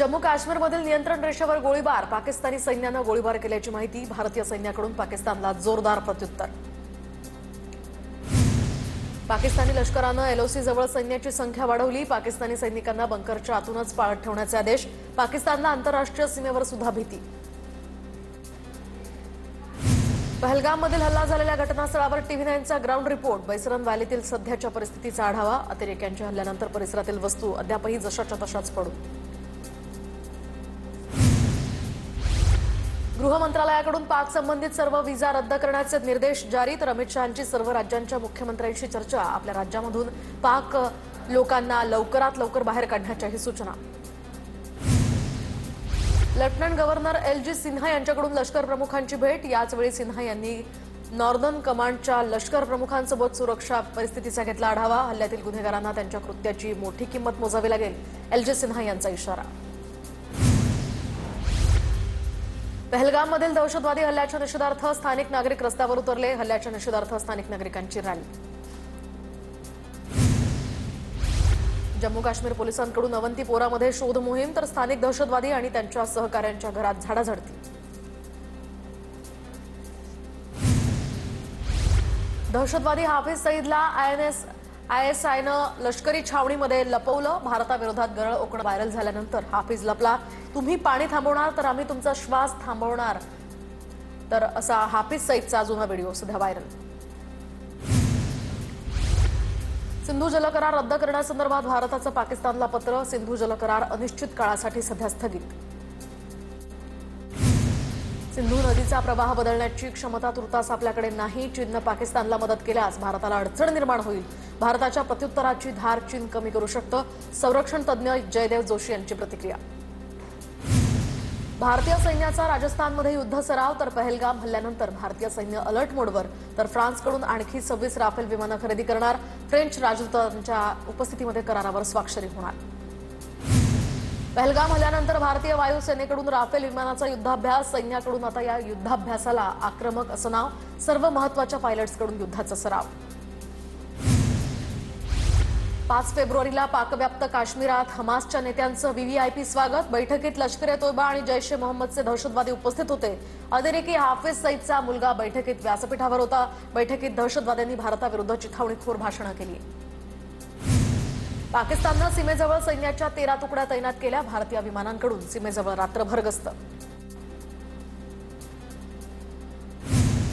जम्मू काश्मीरमधील नियंत्रण रेषेवर गोळीबार, पाकिस्तानी सैन्यानं गोळीबार केल्याची माहिती। भारतीय सैन्याकडून पाकिस्तानला जोरदार प्रत्युत्तर। पाकिस्तानी लष्करानं एलओसी जवळ सैन्याची संख्या वाढवली। पाकिस्तानी सैनिकांना बंकरच्या आतूनच पाळत ठेवण्याचे आदेश। पाकिस्तानला आंतरराष्ट्रीय सीमेवर सुद्धा भीती। पहलगाममधील हल्ला झालेल्या घटनास्थळावर टीव्ही9चा ग्राउंड रिपोर्ट। बैसरन व्हॅलीतील सध्याच्या परिस्थितीचा आढावा। अतिरेक्यांच्या हल्ल्यानंतर परिसरातील वस्तू अद्यापही जशाच्या तशाच पडू। गृह मंत्रालयाकडून पाक संबंधित सर्व व्हिसा रद्द करण्याचे निर्देश जारी। तर अमित शहांची सर्व राज्यांच्या मुख्यमंत्र्यांशी चर्चा। आपल्या राज्यामधून पाक लोकांना लवकरात लवकर बाहेर काढण्याच्याही सूचना। Lieutenant governor LG. सिन्हा यांच्याकडून लष्कर प्रमुखांची भेट। याचवेळी सिन्हा यांनी नॉर्दर्न कमांडच्या लष्कर प्रमुखांसोबत सुरक्षा परिस्थितीचा घेतला आढावा। हल्ल्यातील गुन्हेगारांना त्यांच्या कृत्याची मोठी किंमत मोजावी लागेल, एल.जी. सिन्हा यांचा इशारा। पहलगाममधील दहशतवादी हल्ल्याच्या निषेधार्थ स्थानिक नागरिक रस्त्यावर उतरले। हल्ल्याच्या निषेधार्थ स्थानिक नागरिकांची रॅली। जम्मू काश्मीर पोलिसांकडून अवंतीपोरामध्ये शोध मोहीम। तर स्थानिक दहशतवादी आणि त्यांच्या सहकाऱ्यांच्या घरात झाडाझडती। दहशतवादी हाफिज सईदला आयएसआयनं लष्करी छावणीमध्ये लपवलं। भारताविरोधात गरळ ओकणं व्हायरल झाल्यानंतर हाफिज लपला। तुम्ही पाणी थांबवणार तर आम्ही तुमचा श्वास थांबवणार, तर असा हाफिज सईदचा जुना व्हिडिओ सध्या व्हायरल। सिंधू जलकरार रद्द करण्यासंदर्भात भारताचं पाकिस्तानला पत्र। सिंधू जलकरार अनिश्चित काळासाठी सध्या स्थगित। सिंधू नदीचा प्रवाह बदलण्याची क्षमता तुर्तास आपल्याकडे नाही। चीननं पाकिस्तानला मदत केल्यास भारताला अडचण निर्माण होईल। भारताच्या प्रत्युत्तराची धार चीन कमी करू शकतं, संरक्षण तज्ज्ञ जयदेव जोशी यांची प्रतिक्रिया। भारतीय सैन्याचा राजस्थानमध्ये युद्ध सराव। तर पहलगाम हल्ल्यानंतर भारतीय सैन्य अलर्ट मोडवर। तर फ्रान्सकडून आणखी 26 राफेल विमानं खरेदी करणार। फ्रेंच राजदूतांच्या उपस्थितीमध्ये करारावर स्वाक्षरी होणार। पहलगाम हल्ल्यानंतर भारतीय वायुसेनेकडून राफेल विमानाचा युद्धाभ्यास। सैन्याकडून आता या युद्धाभ्यासाला आक्रमक असं नाव। सर्व महत्त्वाच्या पायलट्सकडून युद्धाचा सराव। 5 फेब्रुवारीला पाकव्याप्त काश्मीरात हमासच्या नेत्यांचं व्हीव्हीआयपी स्वागत। बैठकीत लष्कर-ए-तोयबा आणि जैश-ए-मोहम्मदचे दहशतवादी उपस्थित होते। अतिरेकी हाफिज सईदचा मुलगा बैठकीत व्यासपीठावर होता। बैठकीत दहशतवाद्यांनी भारताविरुद्ध चिथावणीखोर भाषणं केली। पाकिस्ताननं सीमेजवळ सैन्याच्या 13 तुकड्या तैनात केल्या। भारतीय विमानांकडून सीमेजवळ रात्रभर गस्त।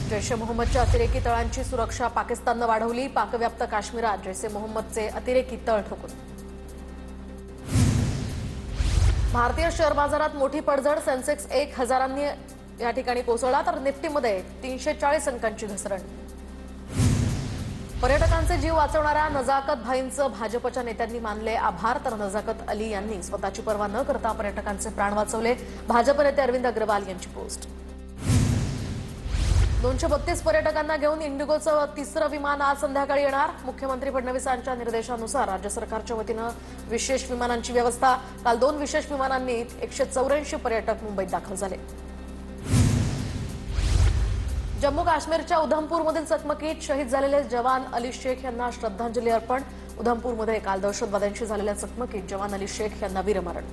जैश-ए-मोहम्मदच्या अतिरेकी तळांची सुरक्षा पाकिस्ताननं वाढवली। पाकव्याप्त काश्मीरात जैश-ए-मोहम्मदचे अतिरेकी तळ ठोकून। भारतीय शेअर बाजारात मोठी पडझड। सेन्सेक्स 1000 या ठिकाणी कोसळला। तर निफ्टीमध्ये 340 अंकांची घसरण। पर्यटकांचे जीव वाचवणाऱ्या नजाकत भाईंचं भाजपच्या नेत्यांनी मानले आभार। तर नजाकत अली यांनी स्वतःची पर्वा न करता पर्यटकांचे प्राण वाचवले। भाजप नेते अरविंद अग्रवाल यांची पोस्ट। 232 पर्यटकांना घेऊन इंडिगोचं 3रं विमान आज संध्याकाळी येणार। मुख्यमंत्री फडणवीसांच्या निर्देशानुसार राज्य सरकारच्या वतीनं विशेष विमानांची व्यवस्था। काल 2 विशेष विमानांनी 184 पर्यटक मुंबईत दाखल झाले। जम्मू काश्मीरच्या उधमपूरमधील चकमकीत शहीद झालेले जवान अली शेख यांना श्रद्धांजली अर्पण। उधमपूरमध्ये काल दहशतवाद्यांशी झालेल्या चकमकीत जवान अली शेख यांना वीरमरण।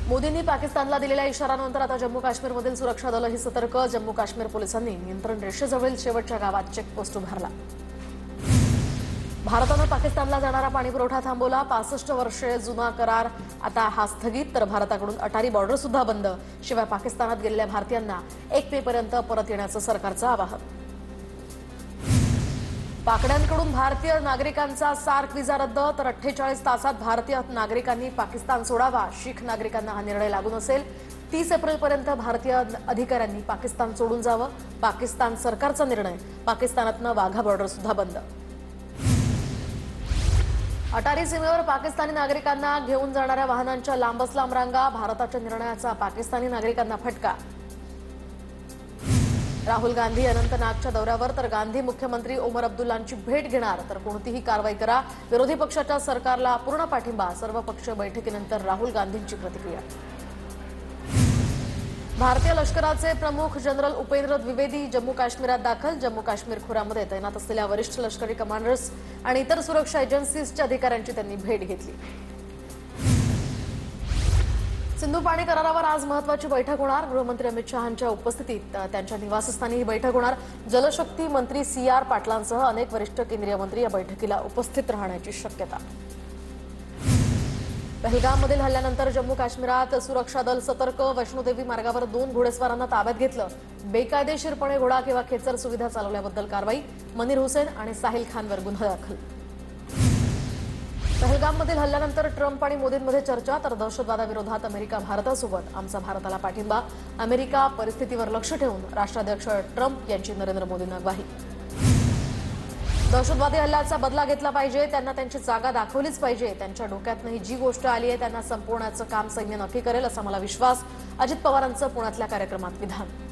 मोदींनी पाकिस्तानला दिलेल्या इशाऱ्यानंतर आता जम्मू काश्मीरमधील सुरक्षा दलही सतर्क। जम्मू काश्मीर पोलिसांनी नियंत्रण रेषेजवळील शेवटच्या गावात चेकपोस्ट उभारला। भारतानं पाकिस्तानला जाणारा पाणीपुरवठा थांबवला। 65 वर्षे जुना करार आता हा स्थगित। तर भारताकडून अटारी बॉर्डर सुद्धा बंद। शिवाय पाकिस्तानात गेलेल्या भारतीयांना 1 मे पर्यंत परत येण्याचं सरकारचं आवाहन। पाकड्यांकडून भारतीय नागरिकांचा सार्क व्हिसा रद्द। तर 48 तासात भारतीय नागरिकांनी पाकिस्तान सोडावा। शीख नागरिकांना हा निर्णय लागू नसेल। 30 एप्रिलपर्यंत भारतीय अधिकाऱ्यांनी पाकिस्तान सोडून जावं। पाकिस्तान सरकारचा निर्णय। पाकिस्तानातनं वाघा बॉर्डर सुद्धा बंद। अटारी सीमेवर पाकिस्तानी नागरिकांना घेऊन जाणाऱ्या वाहनांच्या लांबच लांब रांगा। भारताच्या निर्णयाचा पाकिस्तानी नागरिकांना फटका। राहुल गांधी अनंतनागच्या दौऱ्यावर। तर गांधी मुख्यमंत्री ओमर अब्दुल्लांची भेट घेणार। तर कोणतीही कारवाई करा। विरोधी पक्षाच्या सरकारला पूर्ण पाठिंबा। सर्व पक्ष बैठकीनंतर राहुल गांधींची प्रतिक्रिया। भारतीय लष्कराचे प्रमुख जनरल उपेंद्र द्विवेदी जम्मू काश्मीरात दाखल। जम्मू काश्मीर खोऱ्यामध्ये तैनात असलेल्या वरिष्ठ लष्करी कमांडर्स आणि इतर सुरक्षा एजन्सीजच्या अधिकाऱ्यांची त्यांनी भेट घेतली। सिंधू पाणी करारावर आज महत्त्वाची बैठक होणार। गृहमंत्री अमित शहांच्या उपस्थितीत त्यांच्या निवासस्थानी ही बैठक होणार। जलशक्ती मंत्री CR पाटलांसह अनेक वरिष्ठ केंद्रीय मंत्री या बैठकीला उपस्थित राहण्याची शक्यता। पहलगाममधील हल्ल्यानंतर जम्मू काश्मीरात सुरक्षा दल सतर्क। वैष्णोदेवी मार्गावर 2 घोडेस्वारांना ताब्यात घेतलं। बेकायदेशीरपणे घोडा किंवा खेचर सुविधा चालवल्याबद्दल कारवाई। मनीर हुसेन आणि साहिल खानवर गुन्हा दाखल। पहलगाममधील हल्ल्यानंतर ट्रम्प आणि मोदींमध्ये चर्चा, तर दहशतवादाविरोधात अमेरिका भारतासोबत, आमचा भारताला पाठिंबा। अमेरिका परिस्थितीवर लक्ष ठेवून राष्ट्राध्यक्ष ट्रम्प यांची नरेंद्र मोदींना ग्वाही। दहशतवादी हल्ल्याचा बदला घेतला पाहिजे, त्यांना त्यांची जागा दाखवलीच पाहिजे। त्यांच्या डोक्यातनंही जी गोष्ट आली आहे त्यांना संपवण्याचं काम सैन्य नक्की करेल असा मला विश्वास। अजित पवारांचं पुण्यातल्या कार्यक्रमात विधान।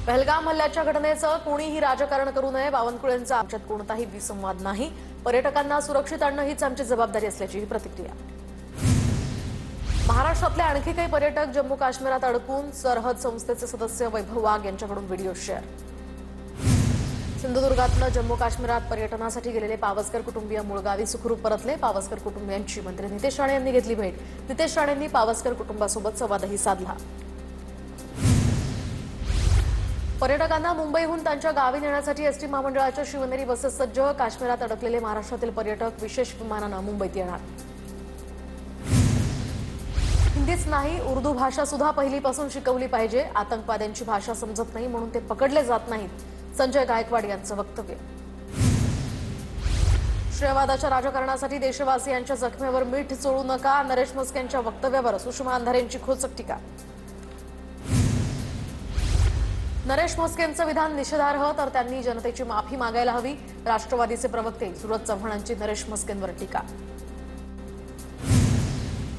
पहलगाम हल्ल्याच्या घटनेचं कोणीही राजकारण करू नये। बावनकुळेंचा आमच्यात कोणताही विसंवाद नाही। पर्यटकांना सुरक्षित आणणं हीच आमची जबाबदारी असल्याची ही प्रतिक्रिया। महाराष्ट्रातले आणखी काही पर्यटक जम्मू काश्मीरात अडकून, सरहद संस्थेचे सदस्य वैभव वाघ यांच्याकडून व्हिडिओ शेअर। सिंधुदुर्गातनं जम्मू काश्मीरात पर्यटनासाठी गेलेले पावसकर कुटुंबीय मूळगावी सुखरूप परतले। पावसकर कुटुंबियांची मंत्री नितेश राणे यांनी घेतली भेट। नितेश राणेंनी पावसकर कुटुंबासोबत संवादही साधला। पर्यटकांना मुंबईहून त्यांच्या गावी नेण्यासाठी एसटी महामंडळाच्या शिवनेरी बसेस सज्ज। काश्मीरात अडकलेले महाराष्ट्रातील पर्यटक विशेष विमानानं मुंबईत येणार। हिंदीच नाही, उर्दू भाषा सुद्धा पहिलीपासून शिकवली पाहिजे। आतंकवाद्यांची भाषा समजत नाही म्हणून ते पकडले जात नाहीत, संजय गायकवाड यांचं वक्तव्य। श्रेयवादाच्या राजकारणासाठी देशवासियांच्या जखमेवर मीठ चोळू नका, नरेश म्हस्केंच्या वक्तव्यावर सुषमा अंधारेंची खोचक टीका। नरेश म्हस्केंचं विधान निषेधार्ह, तर त्यांनी जनतेची माफी मागायला हवी। राष्ट्रवादीचे प्रवक्ते सुरज चव्हाणांची नरेश म्हस्केंवर टीका।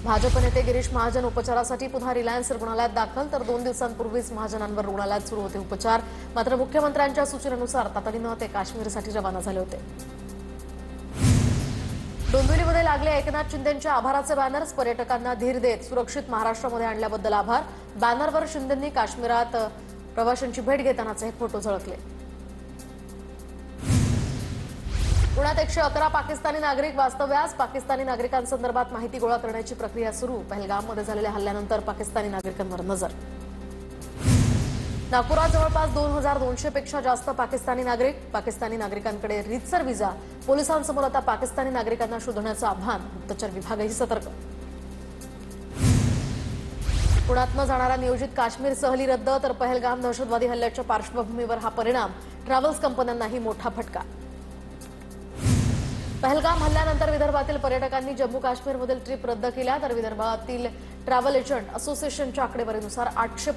भाजप नेते गिरीश महाजन उपचारासाठी पुन्हा रिलायन्स रुग्णालयात दाखल, तर 2 दिवसांपूर्वीच महाजनांवर रुग्णालयात सुरू होते उपचार। मात्र मुख्यमंत्र्यांच्या सूचनेनुसार तातडीनं ते काश्मीरसाठी रवाना झाले होते। डोंबिवलीमध्ये लागले एकनाथ शिंदेंच्या आभाराचे बॅनर्स। पर्यटकांना धीर देत सुरक्षित महाराष्ट्रामध्ये आणल्याबद्दल आभार। बॅनरवर शिंदेंनी काश्मीरात प्रवाशांची भेट घेतानाचे फोटो झळकले। पुण्यात 111 पाकिस्तानी नागरिक वास्तव्यास। पाकिस्तानी नागरिकांसंदर्भात माहिती गोळा करण्याची प्रक्रिया सुरू। पहलगाममध्ये झालेल्या हल्ल्यानंतर पाकिस्तानी नागरिकांवर नजर। नागपुरात जवळपास 2200 पेक्षा जास्त पाकिस्तानी नागरिक। पाकिस्तानी नागरिकांकडे रीतसर व्हिसा। पोलिसांसमोर आता पाकिस्तानी नागरिकांना शोधण्याचं आव्हान। गुप्तचर विभागही सतर्क। पुण्यातनं जाणारा नियोजित काश्मीर सहली रद्द, तर पहलगाम दहशतवादी हल्ल्याच्या पार्श्वभूमीवर हा परिणाम। ट्रॅव्हल्स कंपन्यांनाही मोठा फटका। पहलगाम हल्ल्यानंतर विदर्भातील पर्यटकांनी जम्मू काश्मीरमधील ट्रिप रद्द केल्या, तर विदर्भातील ट्रॅव्हल एजंट असोसिएशनच्या आकडेवारीनुसार 800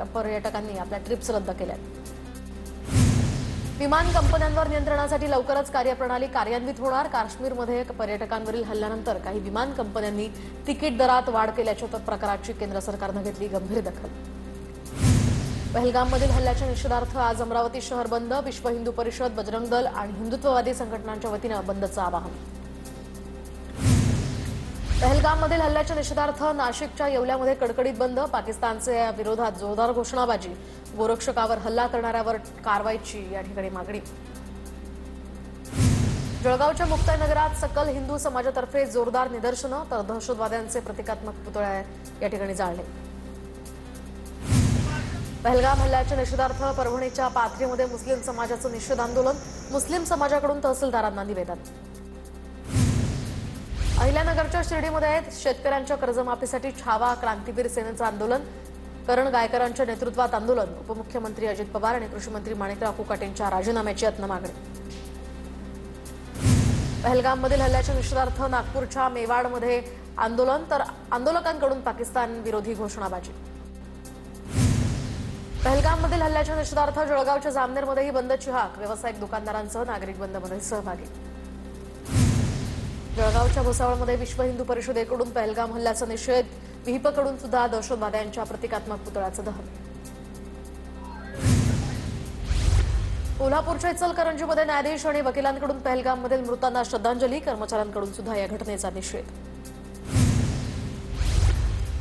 पर्यटकांनी आपल्या ट्रिप्स रद्द केल्या। विमान कंपन्यांवर नियंत्रणासाठी लवकरच कार्यप्रणाली कार्यान्वित होणार। काश्मीरमध्ये पर्यटकांवरील हल्ल्यानंतर काही विमान कंपन्यांनी तिकीट दरात वाढ केल्याच्या प्रकाराची केंद्र सरकारनं घेतली गंभीर दखल। पहलगाममधील हल्ल्याच्या निषेधार्थ आज अमरावती शहर बंद। विश्व हिंदू परिषद, बजरंग दल आणि हिंदुत्ववादी संघटनांच्या वतीनं बंदचं आवाहन। पहलगाममधील हल्ल्याच्या निषेधार्थ नाशिकच्या येवल्यामध्ये कडकडीत बंद। पाकिस्तानच्या विरोधात जोरदार घोषणाबाजी। गोरक्षकावर हल्ला करणाऱ्यावर कारवाईची या ठिकाणी मागणी। जळगावच्या मुक्ताईनगरात सकल हिंदू समाजातर्फे जोरदार निदर्शनं, तर दहशतवाद्यांचे प्रतिकात्मक पुतळे या ठिकाणी जाळले। पहलगाम हल्ल्याच्या निषेधार्थ परभणीच्या पाथरीमध्ये मुस्लिम समाजाचं निषेध आंदोलन। मुस्लिम समाजाकडून तहसीलदारांना निवेदन। अहिल्यानगरच्या शिर्डीमध्ये शेतकऱ्यांच्या कर्जमाफीसाठी छावा क्रांतीवीर सेनेचं आंदोलन। करण गायकरांच्या नेतृत्वात आंदोलन। उपमुख्यमंत्री अजित पवार आणि कृषीमंत्री माणिकराव कुकाटेंच्या राजीनाम्याची यातनं मागणी। पहलगाममधील हल्ल्याच्या निषेधार्थ नागपूरच्या मेवाडमध्ये आंदोलन, तर आंदोलकांकडून पाकिस्तान विरोधी घोषणाबाजी। पहलगाममधील हल्ल्याच्या निषेधार्थ जळगावच्या जामनेरमध्येही बंदची हाक। व्यावसायिक दुकानदारांसह नागरिक बंदमध्ये सहभागी। जळगावच्या भुसावळमध्ये विश्व हिंदू परिषदेकडून पहलगाम हल्ल्याचा निषेध। विहिपकडून सुद्धा दहशतवाद्यांच्या प्रतिकात्मक पुतळ्याचं दहन। कोल्हापूरच्या इचलकरंजीमध्ये न्यायाधीश आणि वकिलांकडून पहलगाममधील मृतांना श्रद्धांजली। कर्मचाऱ्यांकडून सुद्धा या घटनेचा निषेध।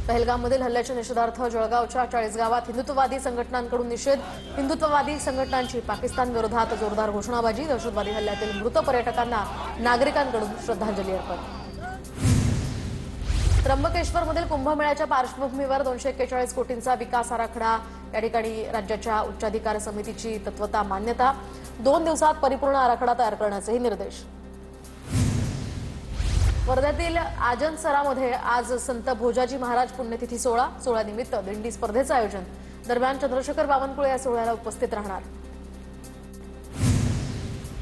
पहलगाममधील हल्ल्याच्या निषेधार्थ जळगावच्या 40 गावात हिंदुत्ववादी संघटनांकडून निषेध। हिंदुत्ववादी संघटनांची पाकिस्तान विरोधात जोरदार घोषणाबाजी। दहशतवादी हल्ल्यातील मृत पर्यटकांना नागरिकांकडून श्रद्धांजली अर्पण। त्र्यंबकेश्वरमधील कुंभमेळ्याच्या पार्श्वभूमीवर 241 कोटींचा विकास आराखडा या ठिकाणी राज्याच्या उच्चाधिकार समितीची तत्वता मान्यता 2 दिवसात परिपूर्ण आराखडा तयार करण्याचेही निर्देश। वर्ध्यातील आजनसरामध्ये आज संत भोजाजी महाराज पुण्यतिथी सोहळ्यानिमित्त दिंडी स्पर्धेचं आयोजन। दरम्यान चंद्रशेखर बावनकुळे या सोहळ्याला उपस्थित राहणार।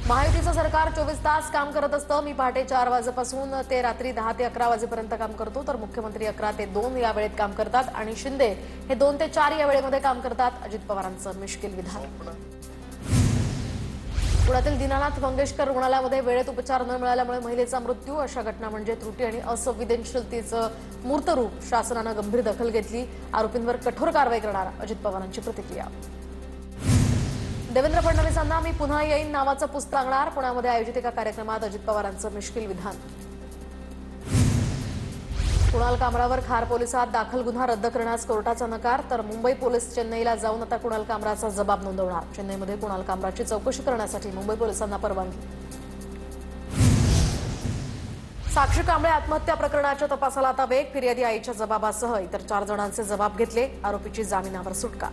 महायुतीचं सरकार 24 तास काम करत असतं। मी पहाटे 4 वाजेपासून ते रात्री 10 ते 11 वाजेपर्यंत काम करतो, तर मुख्यमंत्री 11 ते 2 या वेळेत काम करतात आणि शिंदे हे 2 ते 4 या वेळेमध्ये काम करतात। अजित पवारांचं मिश्किल विधान। पुण्यातील दीनानाथ मंगेशकर रुग्णालयामध्ये वेळेत उपचार न मिळाल्यामुळे महिलेचा मृत्यू। अशा घटना म्हणजे त्रुटी आणि असंवेदनशीलतेचं मूर्त रूप। शासनानं गंभीर दखल घेतली, आरोपींवर कठोर कारवाई करणार। अजित पवारांची प्रतिक्रिया। देवेंद्र फडणवीसांना मी पुन्हा येईन नावाचं पुस्तक लागणार। पुण्यामध्ये आयोजित एका कार्यक्रमात अजित पवारांचं मिश्किल विधान। कुणाल कामरावर खार पोलिसात दाखल गुन्हा रद्द करण्यास कोर्टाचा नकार, तर मुंबई पोलीस चेन्नईला जाऊन आता कुणाल कामराचा जबाब नोंदवणार। चेन्नईमध्ये कुणाल कामराची चौकशी करण्यासाठी मुंबई पोलिसांना परवानगी। साक्षी कांबळे आत्महत्या प्रकरणाच्या तपासाला आता वेग। फिर्यादी आईच्या जबाबासह इतर 4 जणांचे जबाब घेतले। आरोपीची जामिनावर सुटका।